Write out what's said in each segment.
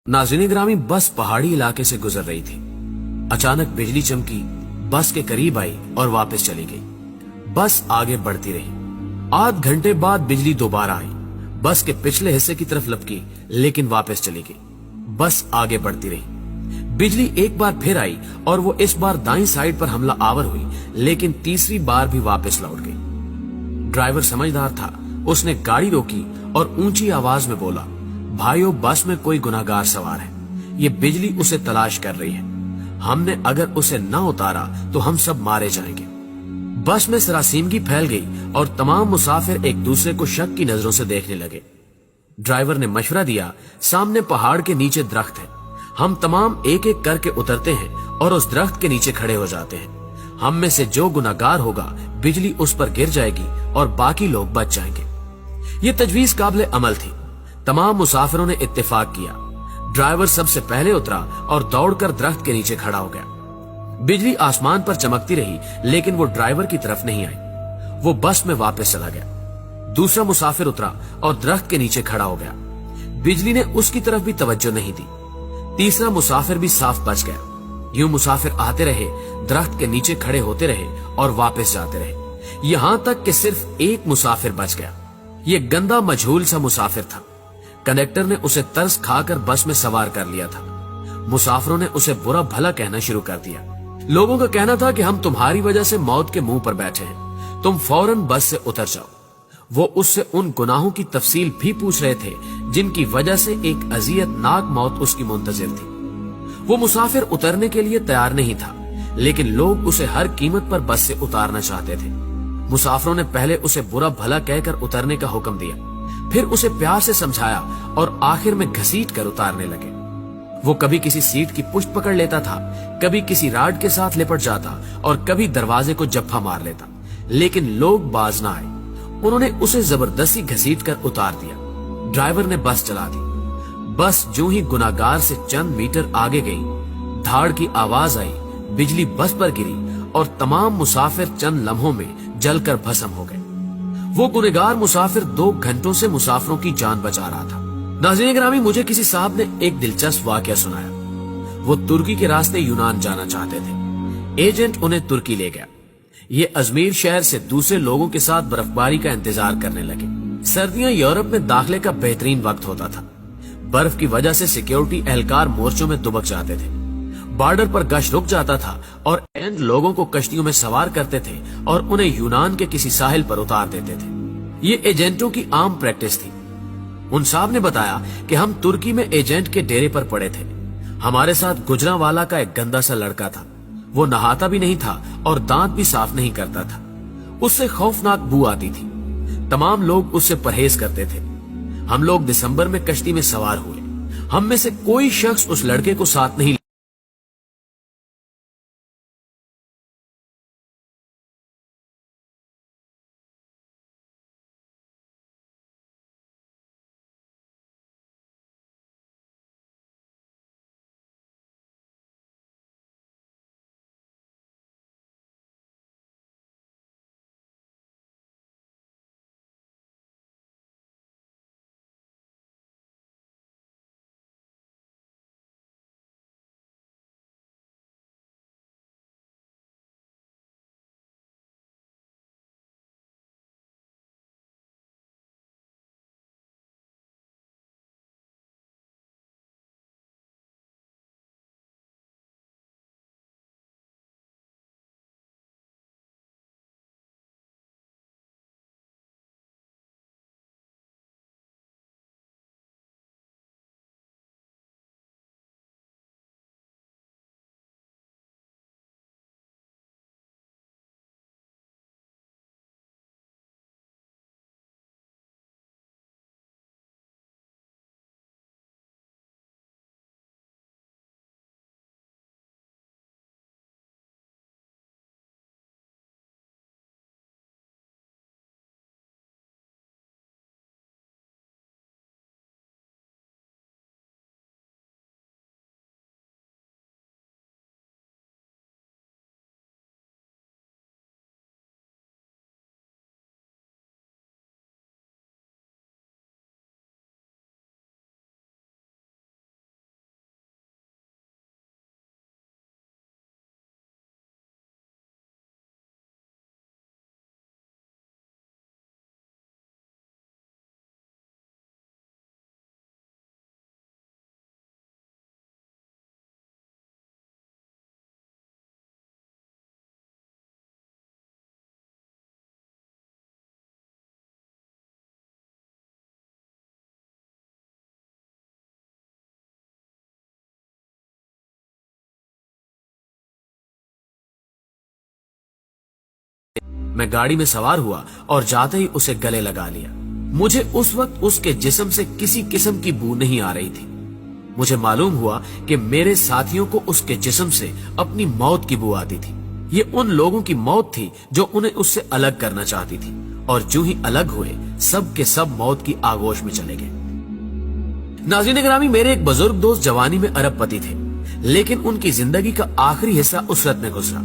नाज़रीन ग्रामी, बस पहाड़ी इलाके से गुजर रही थी। अचानक बिजली चमकी, बस के करीब आई और वापस चली गई। बस आगे बढ़ती रही। आध घंटे बाद बिजली दोबारा आई। बस के पिछले हिस्से की तरफ लपकी, लेकिन वापस चली गई। बस आगे बढ़ती रही। बिजली एक बार फिर आई और वो इस बार दाईं साइड पर हमला आवर हुई, लेकिन तीसरी बार भी वापस लौट गई। ड्राइवर समझदार था। उसने गाड़ी रोकी और ऊंची आवाज में बोला, भाइयों, बस में कोई गुनाहगार सवार है। ये बिजली उसे तलाश कर रही है। हमने अगर उसे न उतारा तो हम सब मारे जाएंगे। बस में सरासीमगी फैल गई और तमाम मुसाफिर एक दूसरे को शक की नजरों से देखने लगे। ड्राइवर ने मशवरा दिया, सामने पहाड़ के नीचे दरख्त है। हम तमाम एक एक करके उतरते हैं और उस दरख्त के नीचे खड़े हो जाते हैं। हम में से जो गुनाहगार होगा, बिजली उस पर गिर जाएगी और बाकी लोग बच जाएंगे। ये तजवीज काबिले अमल थी। तमाम मुसाफिरों ने इत्तेफाक किया। ड्राइवर सबसे पहले उतरा और दौड़कर दरख्त के नीचे खड़ा हो गया। बिजली आसमान पर चमकती रही, लेकिन वो ड्राइवर की तरफ नहीं आई। वो बस में वापस चला गया। दूसरा मुसाफिर उतरा और दरख्त के नीचे खड़ा हो गया। बिजली ने उसकी तरफ भी तवज्जो नहीं दी। तीसरा मुसाफिर भी साफ बच गया। यूं मुसाफिर आते रहे, दरख्त के नीचे खड़े होते रहे और वापस जाते रहे, यहां तक कि सिर्फ एक मुसाफिर बच गया। ये गंदा मजहूल सा मुसाफिर था। कंडक्टर ने उसे तरस खाकर बस में सवार कर लिया था। मुसाफिरों ने उसे बुरा भला कहना शुरू कर दिया। लोगों का कहना था कि हम तुम्हारी वजह से मौत के मुंह पर बैठे हैं, तुम फौरन बस से उतर जाओ। वो उससे उन गुनाहों की तफसील भी पूछ रहे थे जिनकी वजह से एक अजियतनाक मौत उसकी मुंतजिर थी। वो मुसाफिर उतरने के लिए तैयार नहीं था, लेकिन लोग उसे हर कीमत पर बस से उतारना चाहते थे। मुसाफिरों ने पहले उसे बुरा भला कहकर उतरने का हुक्म दिया, फिर उसे प्यार से समझाया और आखिर में घसीट कर उतारने लगे। वो कभी किसी सीट की पुष्ट पकड़ लेता था, कभी किसी राड के साथ लिपट जाता और कभी दरवाजे को जप्फा मार लेता, लेकिन लोग बाज ना आए। उन्होंने उसे जबरदस्ती घसीट कर उतार दिया। ड्राइवर ने बस चला दी। बस जो ही गुनाहगार से चंद मीटर आगे गई, धाड़ की आवाज आई, बिजली बस पर गिरी और तमाम मुसाफिर चंद लम्हों में जलकर भस्म हो गए। वो गुनहगार मुसाफिर 2 घंटों से मुसाफिरों की जान बचा रहा था। नाज़रीन ग्रामी, मुझे किसी साहब ने एक दिलचस्प वाकया सुनाया। वो तुर्की के रास्ते यूनान जाना चाहते थे। एजेंट उन्हें तुर्की ले गया। ये अजमेर शहर से दूसरे लोगों के साथ बर्फबारी का इंतजार करने लगे। सर्दियां यूरोप में दाखिले का बेहतरीन वक्त होता था। बर्फ की वजह से सिक्योरिटी एहलकार मोर्चों में दुबक जाते थे। बॉर्डर पर गश्त रुक जाता था और एजेंट लोगों को कश्तियों में सवार करते थे और उन्हें यूनान के किसी साहिल पर उतार देते थे। ये एजेंटों की आम प्रैक्टिस थी। उन साहब ने बताया कि हम तुर्की में एजेंट के डेरे पर पड़े थे। हमारे साथ गुजरांवाला का एक गंदा सा लड़का था। वो नहाता भी नहीं था और दांत भी साफ नहीं करता था। उससे खौफनाक बू आती थी। तमाम लोग उससे परहेज करते थे। हम लोग दिसंबर में कश्ती में सवार हुए। हम में से कोई शख्स उस लड़के को साथ नहीं मैं गाड़ी में सवार हुआ और जाते ही उसे गले लगा लिया। मुझे उस वक्त उसके जिस्म से किसी किस्म की बू नहीं आ रही थी। मुझे मालूम हुआ कि मेरे साथियों को उसके जिस्म से अपनी मौत की बू आती थी। ये उन लोगों की मौत थी जो उन्हें उससे अलग करना चाहती थी, और जो ही अलग हुए सब के सब मौत की आगोश में चले गए। नाज़रीन ग्रामी, मेरे एक बुजुर्ग दोस्त जवानी में अरबपति थे, लेकिन उनकी जिंदगी का आखिरी हिस्सा उसरत में गुजरा।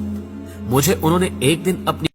मुझे उन्होंने एक दिन अपनी